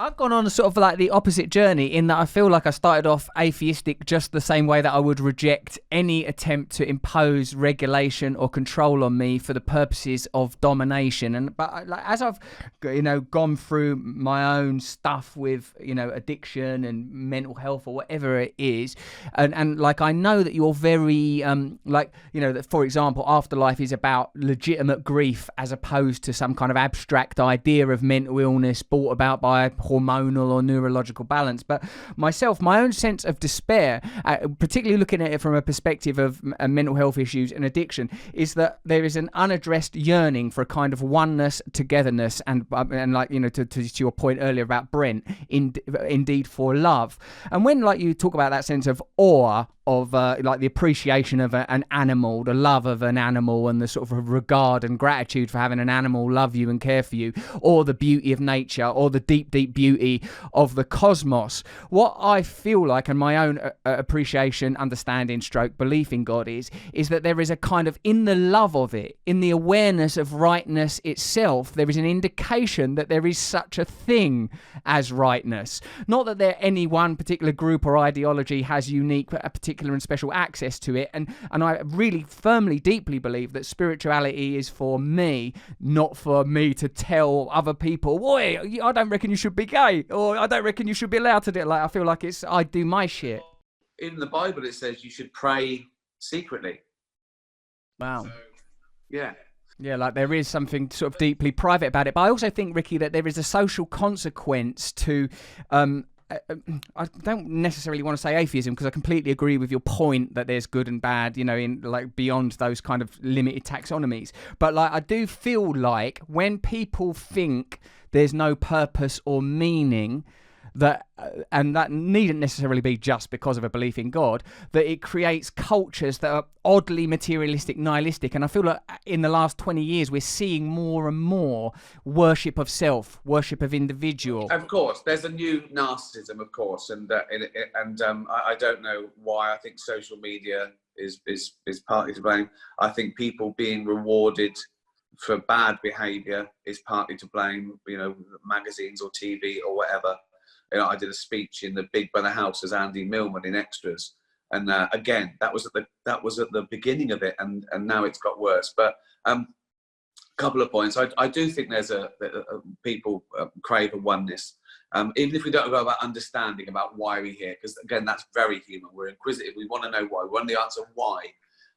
I've gone on sort of like the opposite journey in that I feel like I started off atheistic just the same way that I would reject any attempt to impose regulation or control on me for the purposes of domination. And but like, as I've gone through my own stuff with addiction and mental health or whatever it is, and like I know that you're very that, for example, afterlife is about legitimate grief as opposed to some kind of abstract idea of mental illness brought about by hormonal or neurological balance. But my own sense of despair, particularly looking at it from a perspective of mental health issues and addiction, is that there is an unaddressed yearning for a kind of oneness, togetherness, and like to your point earlier about Brent, indeed for love. And when like you talk about that sense of awe of like the appreciation of an animal, the love of an animal, and the sort of regard and gratitude for having an animal love you and care for you, or the beauty of nature, or the deep beauty of the cosmos, what I feel like, and my own appreciation, understanding, stroke belief in God is that there is a kind of, in the love of it, in the awareness of rightness itself, there is an indication that there is such a thing as rightness. Not that any one particular group or ideology has unique, particular and special access to it, and I really firmly, deeply believe that spirituality is for me, not for me to tell other people, boy, I don't reckon you should be gay, or I don't reckon you should be allowed to do it. Like, I feel like I do my shit. In the Bible it says you should pray secretly. Wow. So, yeah. Yeah, like there is something sort of deeply private about it. But I also think, Ricky, that there is a social consequence to I don't necessarily want to say atheism, because I completely agree with your point that there's good and bad, in like beyond those kind of limited taxonomies. But like I do feel like when people think there's no purpose or meaning, that and that needn't necessarily be just because of a belief in God, that it creates cultures that are oddly materialistic, nihilistic. And I feel like in the last 20 years we're seeing more and more worship of self, worship of individual. Of course, there's a new narcissism, of course, and I don't know why. I think social media is partly to blame. I think people being rewarded for bad behaviour is partly to blame. Magazines or TV or whatever. I did a speech in the Big Brother house as Andy Millman in Extras, and again, that was at the beginning of it, and now it's got worse. But couple of points. I do think there's people crave a oneness, even if we don't go about understanding about why we're here, because again, that's very human. We're inquisitive. We want to know why. We want the answer why,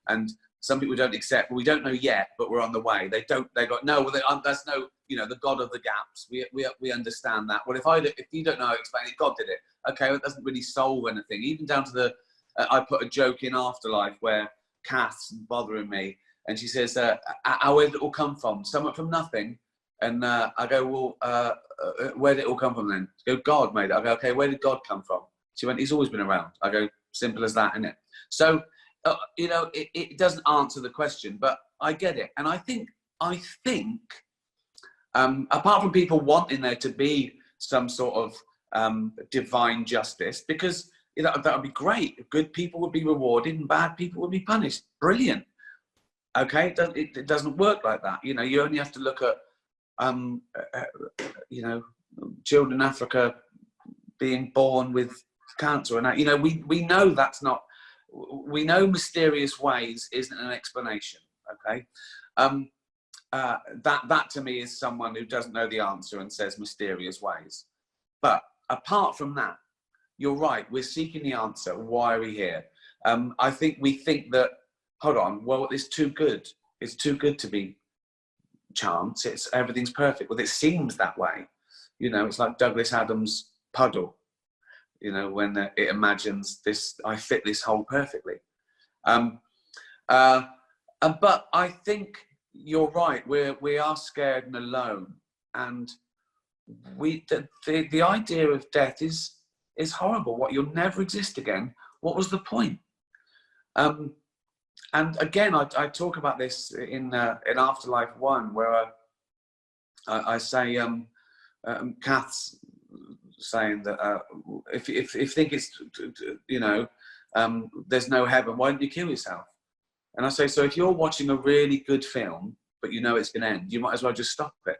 and some people don't accept. We don't know yet, but we're on the way. They go, no. Well, that's no. The God of the gaps. We understand that. Well, if you don't know how to explain it, God did it. Okay, well, it doesn't really solve anything. Even down to the, I put a joke in Afterlife where Kath's bothering me, and she says, where did it all come from? Someone from nothing. And I go, well, where did it all come from then? She goes, God made it. I go, okay, where did God come from? She went, he's always been around. I go, simple as that, innit? So, it doesn't answer the question, but I get it. And I think, apart from people wanting there to be some sort of divine justice, because that would be great. Good people would be rewarded and bad people would be punished. Brilliant. Okay, it doesn't work like that. You only have to look at, children in Africa being born with cancer, and we know that's not. We know mysterious ways isn't an explanation. Okay. That to me is someone who doesn't know the answer and says mysterious ways. But apart from that, you're right. We're seeking the answer. Why are we here? I think we think that, hold on, well, it's too good. It's too good to be chance. Everything's perfect. Well, it seems that way. It's like Douglas Adams' puddle, when it imagines this, I fit this hole perfectly. But I think you're right. We are scared and alone, and the idea of death is horrible. What, you'll never exist again? What was the point? And again, I talk about this in Afterlife 1, where I say, Kath's saying that if you think it's there's no heaven, why don't you kill yourself? And I say, so if you're watching a really good film, but it's going to end, you might as well just stop it.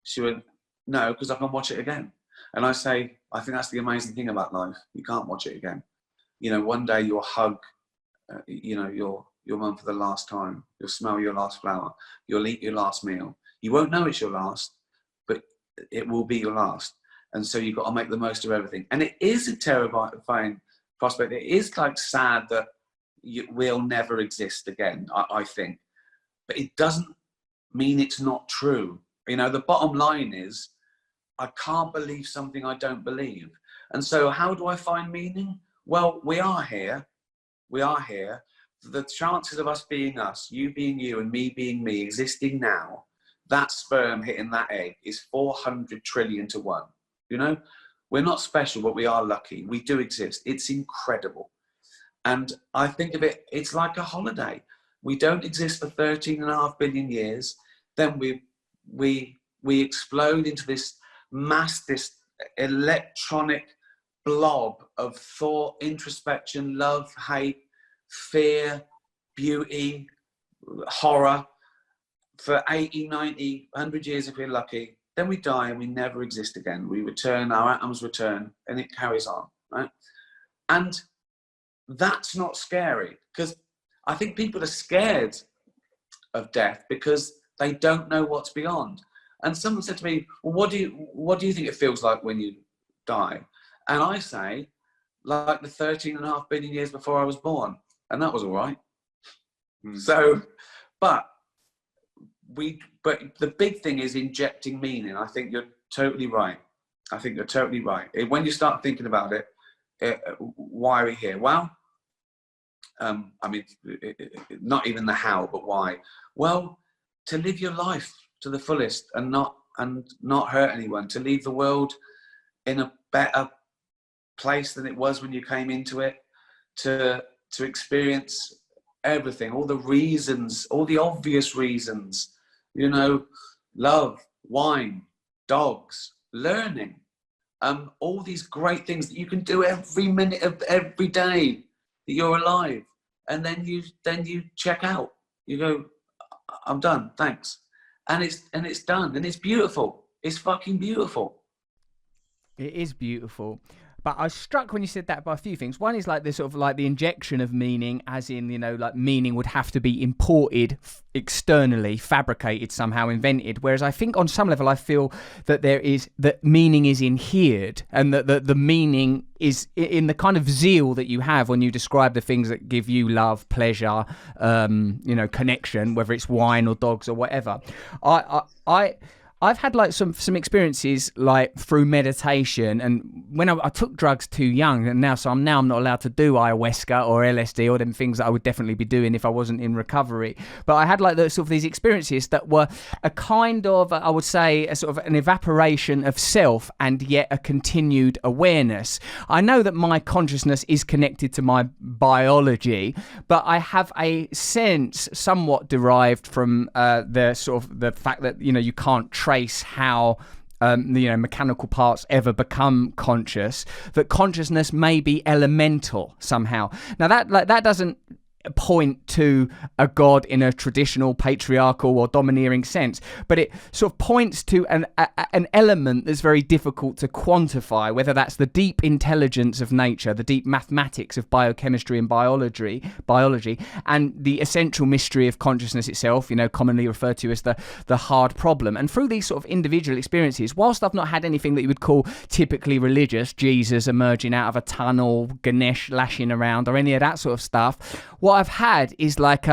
She went, no, because I can watch it again. And I say, I think that's the amazing thing about life. You can't watch it again. You know, one day you'll hug, you know, your mum for the last time. You'll smell your last flower. You'll eat your last meal. You won't know it's your last, but it will be your last. And so you've got to make the most of everything. And it is a terrifying prospect. It is like sad that we'll never exist again, I think. But it doesn't mean it's not true. You know, the bottom line is, I can't believe something I don't believe. And so how do I find meaning? Well, we are here. We are here. The chances of us being us, you being you and me being me, existing now, that sperm hitting that egg is 400 trillion to 1. You know, we're not special, but we are lucky. We do exist. It's incredible. And I think of it, it's like a holiday. We don't exist for 13.5 billion years. Then we explode into this mass, this electronic blob of thought, introspection, love, hate, fear, beauty, horror for 80, 90, 100 years if we're lucky. Then we die and we never exist again. We return, our atoms return, and it carries on, right? And that's not scary, because I think people are scared of death because they don't know what's beyond. And someone said to me, well, what do you think it feels like when you die? And I say, like the 13.5 billion years before I was born. And that was all right. So, but the big thing is injecting meaning. I think you're totally right. When you start thinking about it, why are we here? Well, I mean, not even the how, but why? Well, to live your life to the fullest and not hurt anyone, to leave the world in a better place than it was when you came into it, to experience everything, all the reasons, all the obvious reasons, you know, love, wine, dogs, learning, all these great things that you can do every minute of every day that you're alive. And then you check out, you go, I'm done, thanks. And it's done, and it's beautiful. It's fucking beautiful. It is beautiful. But I was struck when you said that by a few things. One is like the sort of like the injection of meaning, as in, you know, like meaning would have to be imported externally, fabricated somehow, invented. Whereas I think on some level I feel that that meaning is inhered, and that the meaning is in the kind of zeal that you have when you describe the things that give you love, pleasure, you know, connection, whether it's wine or dogs or whatever. I've had like some experiences like through meditation, and when I took drugs too young, and now I'm not allowed to do ayahuasca or LSD or them things that I would definitely be doing if I wasn't in recovery. But I had like the sort of these experiences that were a kind of, I would say, a sort of an evaporation of self and yet a continued awareness. I know that my consciousness is connected to my biology, but I have a sense somewhat derived from the sort of the fact that, you know, you can't trace how you know, mechanical parts ever become conscious, that consciousness may be elemental somehow. Now that doesn't point to a god in a traditional patriarchal or domineering sense, but it sort of points to an element that's very difficult to quantify, whether that's the deep intelligence of nature, the deep mathematics of biochemistry and biology, and the essential mystery of consciousness itself, you know, commonly referred to as the hard problem. And through these sort of individual experiences, whilst I've not had anything that you would call typically religious, Jesus emerging out of a tunnel, Ganesh lashing around, or any of that sort of stuff, what I've had is like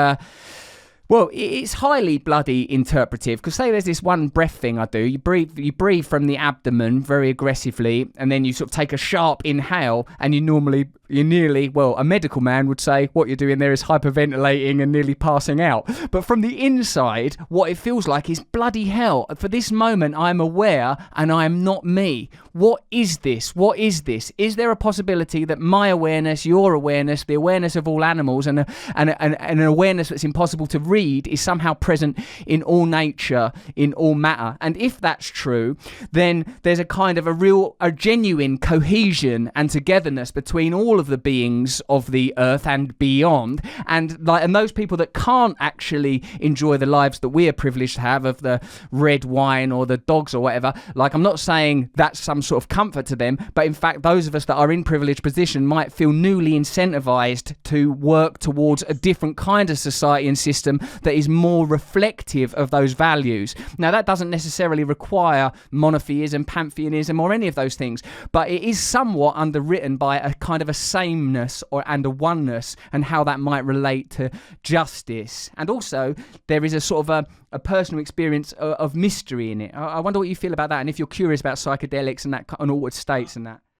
it's highly bloody interpretive, because say there's this one breath thing I do. You breathe from the abdomen very aggressively, and then you sort of take a sharp inhale, and you're nearly, well, a medical man would say what you're doing there is hyperventilating and nearly passing out. But from the inside, what it feels like is bloody hell. For this moment, I'm aware and I am not me. What is this? What is this? Is there a possibility that my awareness, your awareness, the awareness of all animals, and an awareness that's impossible to greed is somehow present in all nature, in all matter. And if that's true, then there's a kind of a genuine cohesion and togetherness between all of the beings of the earth and beyond. And those people that can't actually enjoy the lives that we are privileged to have, of the red wine or the dogs or whatever, like, I'm not saying that's some sort of comfort to them, but in fact those of us that are in privileged position might feel newly incentivized to work towards a different kind of society and system that is more reflective of those values. Now, that doesn't necessarily require monotheism, pantheism, or any of those things, but it is somewhat underwritten by a kind of a sameness and a oneness, and how that might relate to justice. And also there is a sort of a personal experience of mystery in it. I wonder what you feel about that, and if you're curious about psychedelics and that and altered states and that.